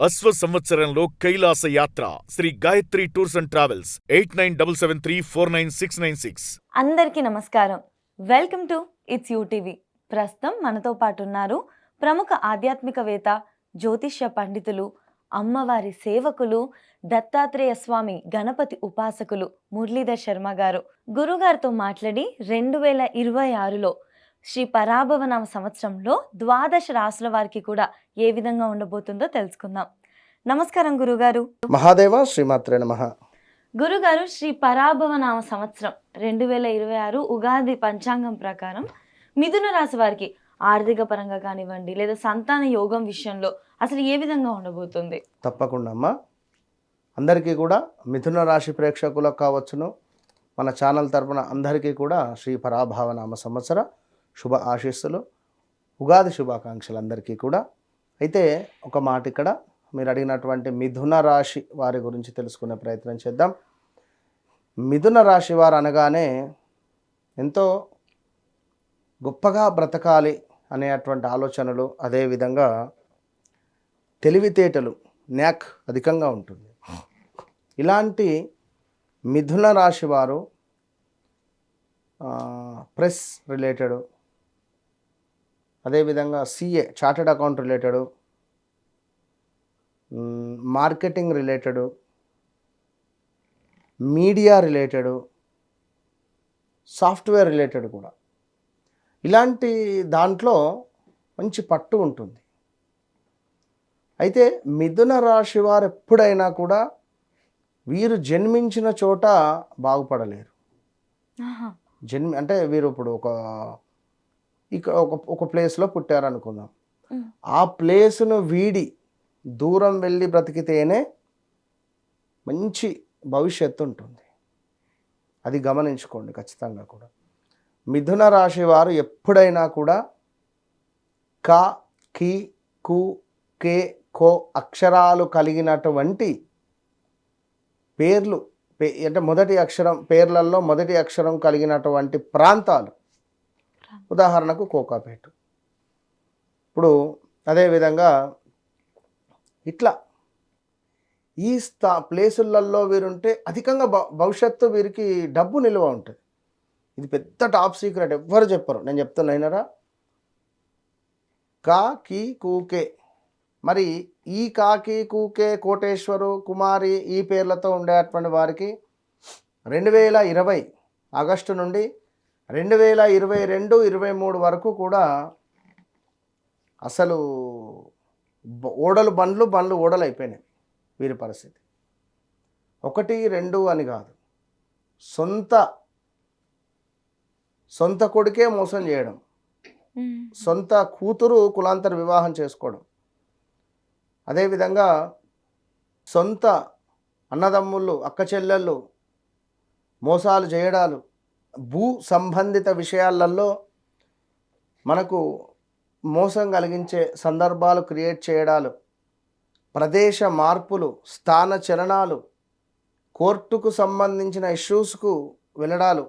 అశ్వ సంవత్సరంలో కైలాస యాత్ర Sri Gayatri tours and travels 8977349696. అందరికీ నమస్కారం. Welcome to its UTV. ప్రస్తుతం మనతో పాటు ఉన్నారు ప్రముఖ ఆధ్యాత్మికవేత్త, జ్యోతిష్య పండితులు, అమ్మవారి సేవకులు, దత్తాత్రేయ స్వామి గణపతి ఉపాసకులు మురళీధర్ శర్మ గారు. గురుగారితో మాట్లాడి 2026లో శ్రీ పరాభవనామ సంవత్సరంలో ద్వాదశ రాశుల వారికి కూడా ఏ విధంగా ఉండబోతుందో తెలుసుకుందాం. నమస్కారం గురుగారు. మహాదేవ శ్రీమాత్రే నమః. గురుగారు, శ్రీ పరాభవనామ సంవత్సరం 2026 ఉగాది పంచాంగం ప్రకారం మిథున రాశి వారికి ఆర్థిక పరంగా కానివ్వండి, లేదా సంతాన యోగం విషయంలో అసలు ఏ విధంగా ఉండబోతుంది? తప్పకుండా అమ్మా. అందరికీ కూడా మిథున రాశి ప్రేక్షకులకు కావచ్చును, మన ఛానల్ తరపున అందరికీ కూడా శ్రీ పరాభవనామ సంవత్సర శుభ ఆశీస్సులు, ఉగాది శుభాకాంక్షలు అందరికీ కూడా. అయితే ఒక మాట, ఇక్కడ మీరు అడిగినటువంటి మిథున రాశి వారి గురించి తెలుసుకునే ప్రయత్నం చేద్దాం. మిథున రాశి వారు అనగానే ఎంతో గొప్పగా బ్రతకాలి అనేటువంటి ఆలోచనలు, అదేవిధంగా తెలివితేటలు, న్యాక్ అధికంగా ఉంటుంది. ఇలాంటి మిథున రాశి వారు ప్రెస్ రిలేటెడ్, అదేవిధంగా CA chartered account related, marketing related, media related, software related కూడా ఇలాంటి దాంట్లో మంచి పట్టు ఉంటుంది. అయితే మిథున రాశి వారు ఎప్పుడైనా కూడా వీరు జన్మించిన చోట బాగుపడలేరు. అంటే వీరు ఇప్పుడు ఒక ప్లేస్లో పుట్టారనుకుందాం. ఆ ప్లేస్ను వీడి దూరం వెళ్ళి బ్రతికితేనే మంచి భవిష్యత్తు ఉంటుంది. అది గమనించుకోండి ఖచ్చితంగా కూడా. మిథున రాశి వారు ఎప్పుడైనా కూడా క, కి, కు, కే, కో అక్షరాలు కలిగినటువంటి పేర్లు, అంటే మొదటి అక్షరం పేర్లలో మొదటి అక్షరం కలిగినటువంటి ప్రాంతాలు, ఉదాహరణకు కోకాపేట. ఇప్పుడు అదేవిధంగా ఇట్లా ఈ ప్లేసులలో వీరుంటే అధికంగా భవిష్యత్తు వీరికి డబ్బు నిల్వ ఉంటుంది. ఇది పెద్ద టాప్ సీక్రెట్, ఎవ్వరు చెప్పరు, నేను చెప్తున్నా అయినరా. కా, కి, కూకే. మరి ఈ కాకి, కూకే, కోటేశ్వరు, కుమారి ఈ పేర్లతో ఉండేటువంటి వారికి 2020 ఆగస్టు నుండి 2022-23 వరకు కూడా అసలు ఓడలు బండ్లు ఓడలు అయిపోయినాయి వీరి పరిస్థితి. 1, 2 అని కాదు, సొంత కొడుకే మోసం చేయడం, సొంత కూతురు కులాంతర వివాహం చేసుకోవడం, అదేవిధంగా సొంత అన్నదమ్ముళ్ళు, అక్క చెల్లెళ్ళు మోసాలు చేయడాలు, భూ సంబంధిత విషయాలలో మనకు మోసం కలిగించే సందర్భాలు క్రియేట్ చేయడాలు, ప్రదేశ మార్పులు, స్థాన చలనాలు, కోర్టుకు సంబంధించిన ఇష్యూస్కు వెళ్ళడాలు,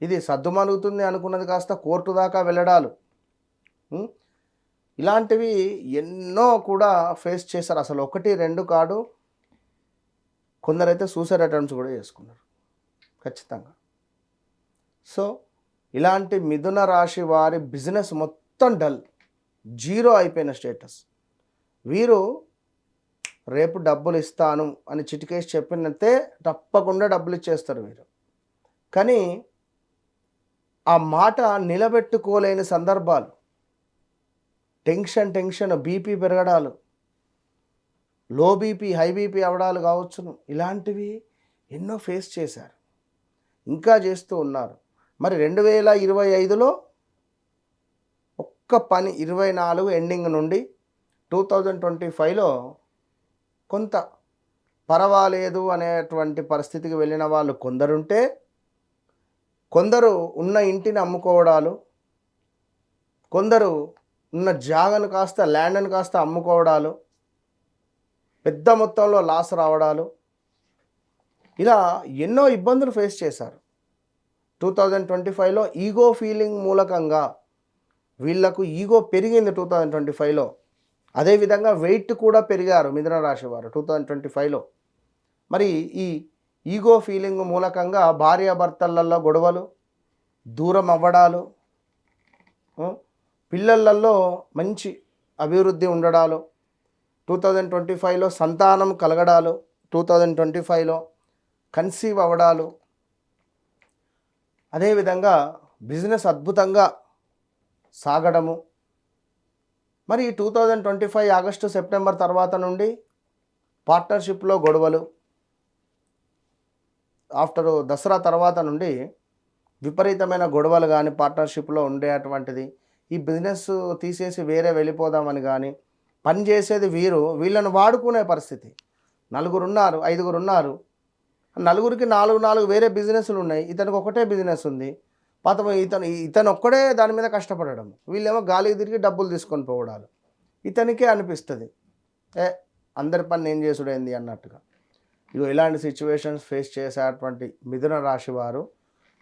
ఇది సద్దుమణుగుతుంది అనుకున్నది కాస్త కోర్టు దాకా వెళ్ళడాలు, ఇలాంటివి ఎన్నో కూడా ఫేస్ చేశారు. అసలు 1, 2 కాదు, కొందరైతే సూసైడ్ అటెంప్ట్స్ కూడా చేసుకున్నారు ఖచ్చితంగా. సో ఇలాంటి మిథున రాశి వారి బిజినెస్ మొత్తం డల్, జీరో అయిపోయిన స్టేటస్. వీరు రేపు డబ్బులు ఇస్తాను అని చిటికేసి చెప్పినట్టే తప్పకుండా డబ్బులు ఇచ్చేస్తారు వీరు. కానీ ఆ మాట నిలబెట్టుకోలేని సందర్భాలు, tension, BP పెరగడాలు, low BP, high BP అవడాలు కావచ్చును, ఇలాంటివి ఎన్నో ఫేస్ చేశారు, ఇంకా చేస్తూ ఉన్నారు. మరి 2025లో ఒక్క పని 24 ఎండింగ్ నుండి 2025లో కొంత పర్వాలేదు అనేటువంటి పరిస్థితికి వెళ్ళిన వాళ్ళు కొందరుంటే, కొందరు ఉన్న ఇంటిని అమ్ముకోవడాలు, కొందరు ఉన్న జాగను కాస్త, ల్యాండ్ను కాస్త అమ్ముకోవడాలు, పెద్ద మొత్తంలో లాస్ రావడాలు, ఇలా ఎన్నో ఇబ్బందులు ఫేస్ చేశారు. 2025లో ఈగో ఫీలింగ్ మూలకంగా వీళ్లకు ఈగో పెరిగింది 2025లో. అదేవిధంగా వెయిట్ కూడా పెరిగారు మిథున రాశి వారు 2025లో. మరి ఈ ఈగో ఫీలింగ్ మూలకంగా భార్యాభర్తలలో గొడవలు, దూరం అవ్వడాలు, పిల్లలలో మంచి అభివృద్ధి ఉండడాలు, 2025లో సంతానం కలగడాలు, 2025లో కన్సీవ్ అవ్వడాలు, అదేవిధంగా బిజినెస్ అద్భుతంగా సాగడము. మరి 2025 ఆగస్టు సెప్టెంబర్ తర్వాత నుండి పార్ట్నర్షిప్లో గొడవలు, ఆఫ్టర్ దసరా తర్వాత నుండి విపరీతమైన గొడవలు కానీ పార్ట్నర్షిప్లో ఉండేటువంటిది. ఈ బిజినెస్ తీసేసి వేరే వెళ్ళిపోదామని కానీ, పని చేసేది వీళ్ళను వాడుకునే పరిస్థితి. 4 ఉన్నారు, 5 ఉన్నారు, నలుగురికి 4 వేరే బిజినెస్లు ఉన్నాయి, ఇతనికి ఒకటే బిజినెస్ ఉంది. పాత ఇతను ఒక్కడే దాని మీద కష్టపడడం, వీళ్ళేమో గాలికి తిరిగి డబ్బులు తీసుకొని పోవడాలు. ఇతనికే అనిపిస్తుంది అందరి పని నేను చేసుడేంది అన్నట్టుగా. ఇలాంటి సిచ్యువేషన్స్ ఫేస్ చేసేటువంటి మిథున రాశి వారు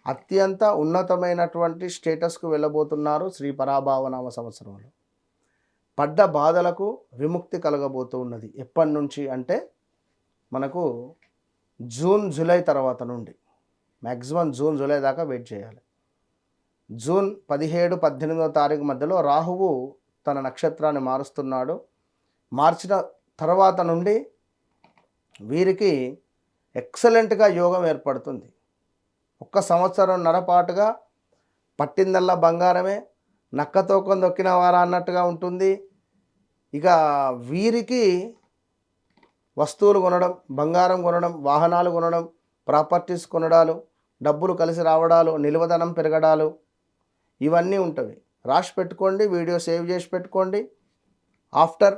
అత్యంత ఉన్నతమైనటువంటి స్టేటస్కు వెళ్ళబోతున్నారు శ్రీ పరాభావనామ సంవత్సరంలో. పడ్డ బాధలకు విముక్తి కలగబోతూ ఉన్నది. ఎప్పటి నుంచి అంటే మనకు జూన్ జూలై తర్వాత నుండి, మ్యాక్సిమం జూన్ జూలై దాకా వెయిట్ చేయాలి. జూన్ 17-18వ తారీఖు మధ్యలో రాహువు తన నక్షత్రాన్ని మారుస్తున్నాడు. మార్చిన తర్వాత నుండి వీరికి ఎక్సలెంట్గా యోగం ఏర్పడుతుంది. 1 సంవత్సరంన్నర పాటుగా పట్టిందల్లా బంగారమే, నక్కతో దొక్కిన వారా అన్నట్టుగా ఉంటుంది. ఇక వీరికి వస్తువులు కొనడం, బంగారం కొనడం, వాహనాలు కొనడం, ప్రాపర్టీస్ కొనడాలు, డబ్బులు కలిసి రావడాలు, నిల్వధనం పెరగడాలు, ఇవన్నీ ఉంటవి. రాసి పెట్టుకోండి, వీడియో సేవ్ చేసి పెట్టుకోండి. ఆఫ్టర్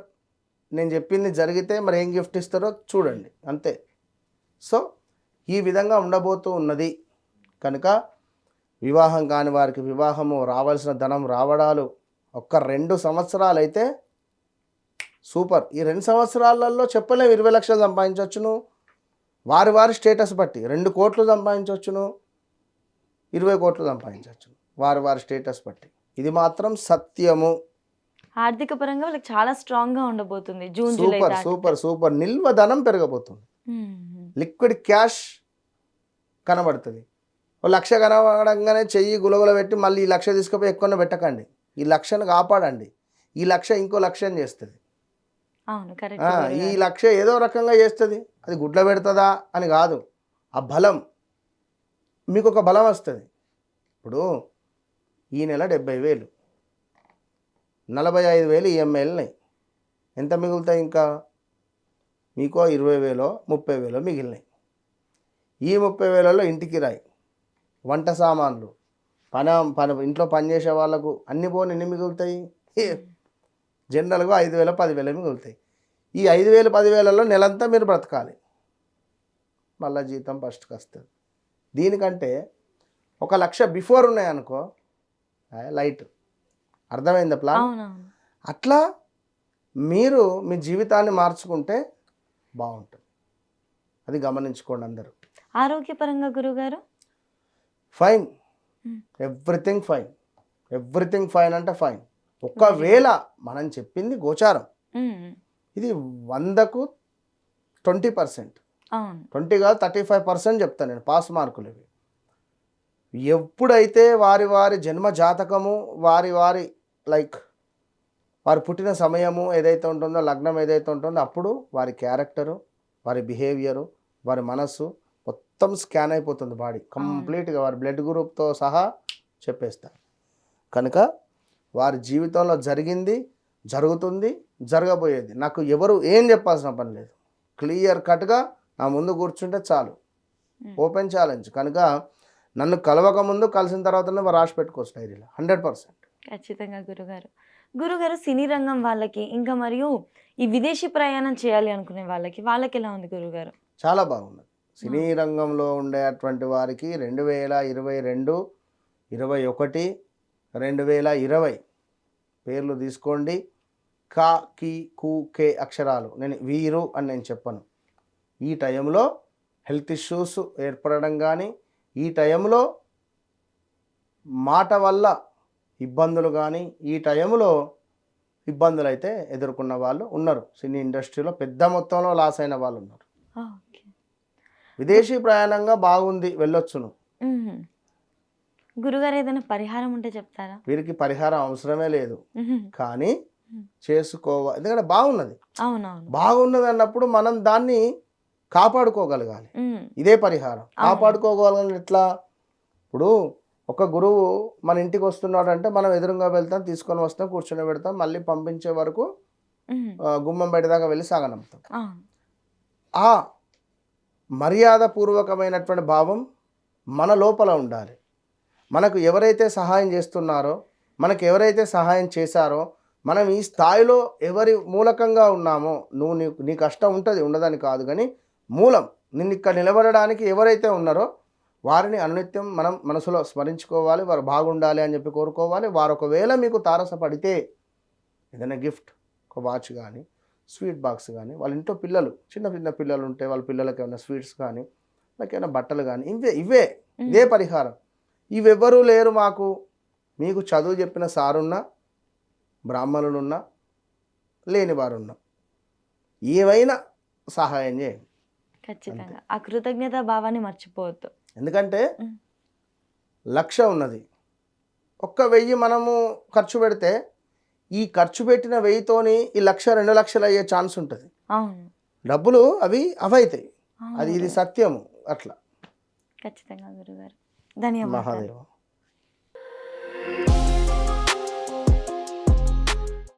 నేను చెప్పింది జరిగితే మరి ఏం గిఫ్ట్ ఇస్తారో చూడండి, అంతే. సో ఈ విధంగా ఉండబోతూ ఉన్నది కనుక వివాహం కాని వారికి వివాహము, రావాల్సిన ధనం రావడాలు 1-2 సంవత్సరాలు అయితే సూపర్. ఈ 2 సంవత్సరాలలో చెప్పలేము 20 లక్షలు సంపాదించవచ్చును, వారి స్టేటస్ బట్టి 2 కోట్లు సంపాదించవచ్చును, 20 కోట్లు సంపాదించవచ్చును, వారి స్టేటస్ బట్టి. ఇది మాత్రం సత్యము. ఆర్థిక పరంగా వాళ్ళకి చాలా స్ట్రాంగ్గా ఉండబోతుంది జూన్ జూలై సూపర్ దాకా. Super super. నిల్వ ధనం పెరగబోతుంది, లిక్విడ్ క్యాష్ కనబడుతుంది. 1 లక్ష కనబడంగానే చెయ్యి గులగుల పెట్టి మళ్ళీ ఈ 1 లక్ష తీసుకుపోయి ఎక్కువ పెట్టకండి. ఈ 1 లక్షను కాపాడండి. ఈ 1 లక్ష ఇంకో 1 లక్షని చేస్తుంది. అవును, కరెక్ట్. ఈ 1 లక్ష ఏదో రకంగా చేస్తుంది, అది గుడ్ల పెడుతుందా అని కాదు. ఆ బలం మీకు ఒక బలం వస్తుంది. ఇప్పుడు ఈ నెల 70,000, 45,000 ఈఎంఐలున్నాయి. ఎంత మిగులుతాయి? ఇంకా మీకు 20,000 30,000 మిగిలినాయి. ఈ 30,000లో ఇంటికి రాయి, వంట సామాన్లు, ఇంట్లో పనిచేసే వాళ్ళకు అన్ని పోని ఎన్ని మిగులుతాయి? జనరల్గా 5,000 10,000 మిగులుతాయి. ఈ 5,000 10,000లో నెలంతా మీరు బ్రతకాలి, మళ్ళీ జీతం ఫస్ట్కి వస్తుంది. దీనికంటే 1 లక్ష బిఫోర్ ఉన్నాయనుకో లైట్. అర్థమైందా ప్లాన్? అట్లా మీరు మీ జీవితాన్ని మార్చుకుంటే బాగుంటుంది. అది గమనించుకోండి అందరూ. ఆరోగ్యపరంగా గురుగారు? Fine, everything fine. Everything fine అంటే ఫైన్. ఒకవేళ మనం చెప్పింది గోచారం, ఇది 100కు 20%, 20 కాదు 35% చెప్తాను నేను. పాస్ మార్కులు ఇవి. ఎప్పుడైతే వారి జన్మ జాతకము, వారి లైక్ వారు పుట్టిన సమయము ఏదైతే ఉంటుందో, లగ్నం ఏదైతే ఉంటుందో, అప్పుడు వారి క్యారెక్టరు, వారి బిహేవియరు, వారి మనస్సు మొత్తం స్కాన్ అయిపోతుంది బాడీ కంప్లీట్గా. వారి బ్లడ్ గ్రూప్తో సహా చెప్పేస్తారు. కనుక వారి జీవితంలో జరిగింది, జరుగుతుంది, జరగబోయేది నాకు ఎవరు ఏం చెప్పాల్సిన పని లేదు. క్లియర్ కట్గా నా ముందు కూర్చుంటే చాలు. Open challenge. కనుక నన్ను కలవక ముందు కలిసిన తర్వాతనే రాసి పెట్టుకోవచ్చు డైరీలో 100%. ఖచ్చితంగా గురుగారు సినీ రంగం వాళ్ళకి, ఇంకా మరియు ఈ విదేశీ ప్రయాణం చేయాలి అనుకునే వాళ్ళకి ఎలా ఉంది గురుగారు? చాలా బాగున్నది. సినీ రంగంలో ఉండేటువంటి వారికి 2022, 21, 2020 పేర్లు తీసుకోండి. కా, కి, కు, కే అక్షరాలు నేను వీరు అని నేను చెప్పను. ఈ టైంలో హెల్త్ ఇష్యూస్ ఏర్పడడం కానీ, ఈ టైంలో మాట వల్ల ఇబ్బందులు కానీ, ఈ టైంలో ఇబ్బందులు అయితే ఎదుర్కొన్న వాళ్ళు ఉన్నారు. సినీ ఇండస్ట్రీలో పెద్ద మొత్తంలో లాస్ అయిన వాళ్ళు ఉన్నారు. ఓకే. విదేశీ ప్రయాణంగా బాగుంది, వెళ్ళొచ్చును. మ్మ్. గురుగారు ఏదైనా పరిహారం ఉంటే చెప్తారా? వీరికి పరిహారం అవసరమే లేదు, మ్మ్. కానీ మ్మ్. చేసుకోవాలి. ఎందుకంటే బాగున్నది, అవునవును. బాగున్నది అన్నప్పుడు మనం దాన్ని కాపాడుకోగలగాలి. మ్మ్. ఇదే పరిహారం. కాపాడుకోగలని ఎట్లా? ఇప్పుడు ఒక గురువు మన ఇంటికి వస్తున్నాడంటే మనం ఎదురుగా వెళ్తాం, తీసుకొని వస్తాం, కూర్చొని పెడతాం, మళ్ళీ పంపించే వరకు మ్మ్. గుమ్మం బయట దాకా వెళ్ళి సాగనంపుతాం. అవును. ఆ మర్యాదపూర్వకమైనటువంటి భావం మన లోపల ఉండాలి. మనకు ఎవరైతే సహాయం చేస్తున్నారో, మనకు ఎవరైతే సహాయం చేశారో, మనం ఈ స్థాయిలో ఎవరి మూలకంగా ఉన్నామో, నీ కష్టం ఉంటుంది, ఉండదని కాదు, కానీ మూలం నిన్ను ఇక్కడ నిలబడడానికి ఎవరైతే ఉన్నారో వారిని అనునిత్యం మనం మనసులో స్మరించుకోవాలి. వారు బాగుండాలి అని చెప్పి కోరుకోవాలి. వారు ఒకవేళ మీకు తారసపడితే ఏదైనా గిఫ్ట్, ఒక వాచ్ కానీ, స్వీట్ బాక్స్ కానీ, వాళ్ళ ఇంట్లో పిల్లలు, చిన్న చిన్న పిల్లలు ఉంటే వాళ్ళ పిల్లలకి ఏమైనా స్వీట్స్ కానీ, వాళ్ళకి ఏమైనా బట్టలు కానీ, ఇదే పరిహారం. ఇవెవ్వరూ లేరు మాకు, మీకు చదువు చెప్పిన సారున్నా, బ్రాహ్మణులున్నా, లేని వారున్నా, ఏవైనా సహాయం చేయండి. ఖచ్చితంగా ఆ కృతజ్ఞత భావాన్ని మర్చిపోవద్దు. ఎందుకంటే మ్మ్. 1,00,000 ఉన్నది, 1,000 మనము ఖర్చు పెడితే ఈ ఖర్చు పెట్టిన 1,000తోని ఈ 1,00,000 2,00,000 అయ్యే ఛాన్స్ ఉంటుంది. అవును. డబ్బులు అవి అవైతాయి. అవును అది ఇది గురుగారు. సత్యము. అట్లా ఖచ్చితంగా గురుగారు. ధన్యవాదాలు. మహాదేవ.